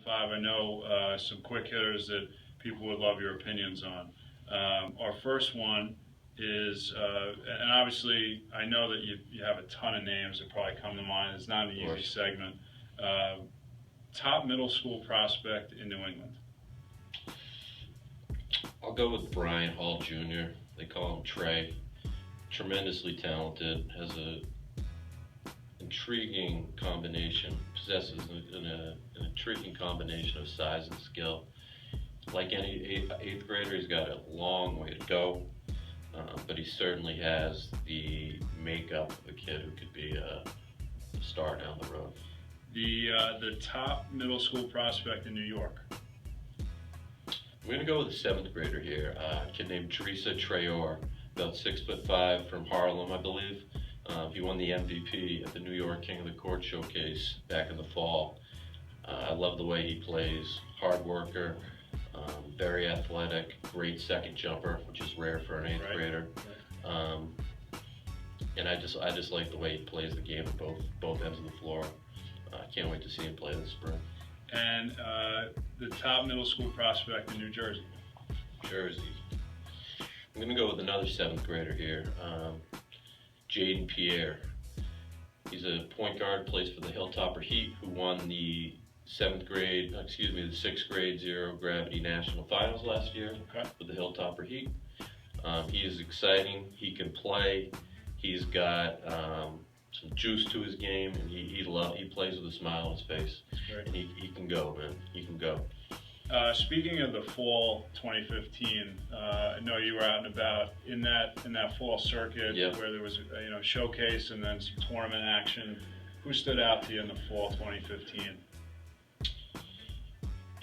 5. I know some quick hitters that people would love your opinions on. Our first one is, and obviously I know that you have a ton of names that probably come to mind. It's not an easy segment. Top middle school prospect in New England. I'll go with Brian Hall Jr. They call him Trey. Tremendously talented, has a intriguing combination, possesses an intriguing combination of size and skill. Like any eighth grader, he's got a long way to go, but he certainly has the makeup of a kid who could be a star down the road. The top middle school prospect in New York. I'm going to go with a 7th grader here, a kid named Teresa Traylor, about 6'5", from Harlem, I believe. He won the MVP at the New York King of the Court Showcase back in the fall. I love the way he plays, hard worker, very athletic, great second jumper, which is rare for an 8th grader. And I just like the way he plays the game at both ends of the floor. I can't wait to see him play this spring. And the top middle school prospect in New Jersey. Jersey. I'm going to go with another 7th grader here, Jaden Pierre. He's a point guard, plays for the Hilltopper Heat, who won the 6th grade zero gravity national finals last year with the Hilltopper Heat. He is exciting. He can play. He's got some juice to his game, and he plays with a smile on his face. And he can go, man. He can go. Speaking of the fall 2015, I know you were out and about in that fall circuit where there was showcase and then some tournament action. Who stood out to you in the fall 2015?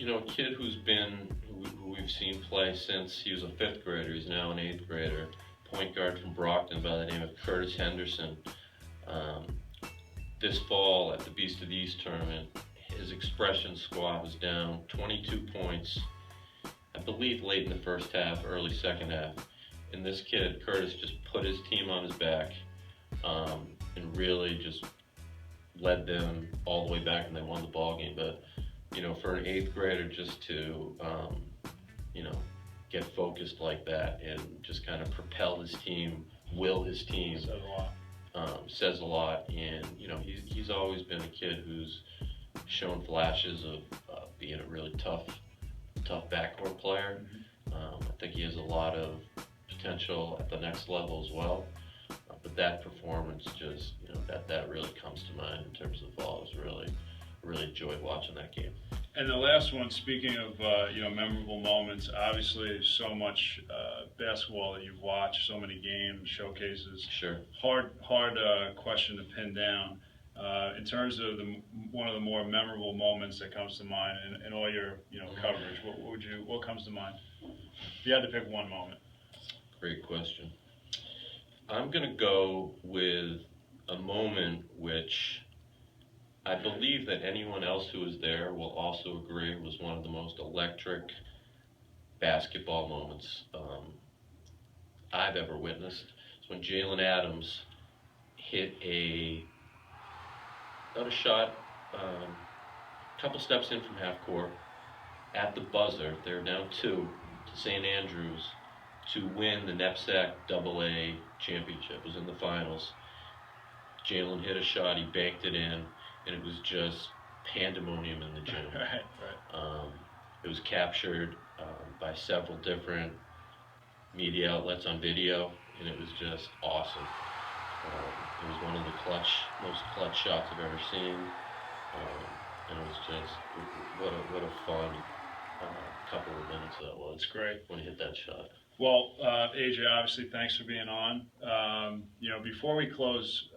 A kid who we've seen play since he was a 5th grader. He's now an 8th grader. Point guard from Brockton by the name of Curtis Henderson. This fall at the Beast of the East tournament, his expression squad was down 22 points, I believe late in the first half, early second half. And this kid, Curtis, just put his team on his back and really just led them all the way back, and they won the ball game. But, for an 8th grader just to, get focused like that and just kind of propel his team, will his team. Says a lot. And, he's always been a kid who's shown flashes of being a really tough backcourt player. I think he has a lot of potential at the next level as well. But that performance just, that really comes to mind in terms of the fall. I really enjoyed watching that game. And the last one, speaking of memorable moments, obviously so much basketball that you've watched, so many games, showcases. Sure. Hard question to pin down. In terms of one of the more memorable moments that comes to mind in all your coverage, what comes to mind? If you had to pick one moment. Great question. I'm going to go with a moment which I believe that anyone else who was there will also agree was one of the most electric basketball moments I've ever witnessed. It's when Jalen Adams hit got a shot a couple steps in from half court at the buzzer. They're down 2 to St. Andrews to win the NEPSAC AA championship. It was in the finals. Jalen hit a shot, he banked it in, and it was just pandemonium in the gym. It was captured by several different media outlets on video, and it was just awesome. It was one of the most clutch shots I've ever seen, and it was just what a fun couple of minutes that was. It's great when he hit that shot. Well, AJ, obviously, thanks for being on. Before we close,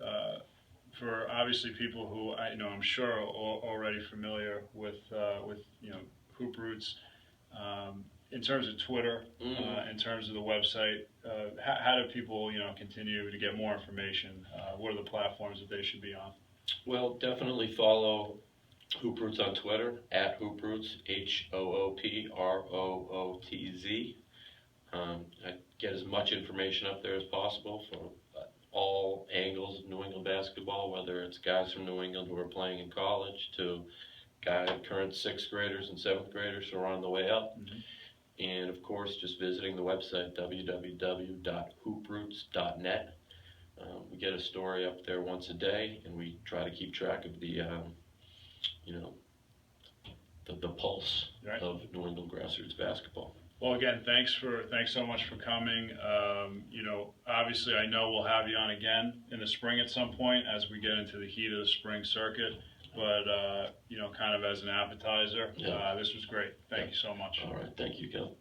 for obviously people who I'm sure are already familiar with HoopRootz, in terms of Twitter, in terms of the website, how do people continue to get more information? What are the platforms that they should be on? Well, definitely follow HoopRootz on Twitter at HoopRootz, HoopRootz. I get as much information up there as possible from all angles of New England basketball, whether it's guys from New England who are playing in college to current 6th graders and 7th graders who are on the way up. Mhm. And of course, just visiting the website, www.HoopRootz.net. We get a story up there once a day, and we try to keep track of the pulse Right. of New England grassroots basketball. Well, again, thanks so much for coming. Obviously, I know we'll have you on again in the spring at some point as we get into the heat of the spring circuit. But kind of as an appetizer, Yeah. this was great. Thank you so much. All right, thank you, Kel.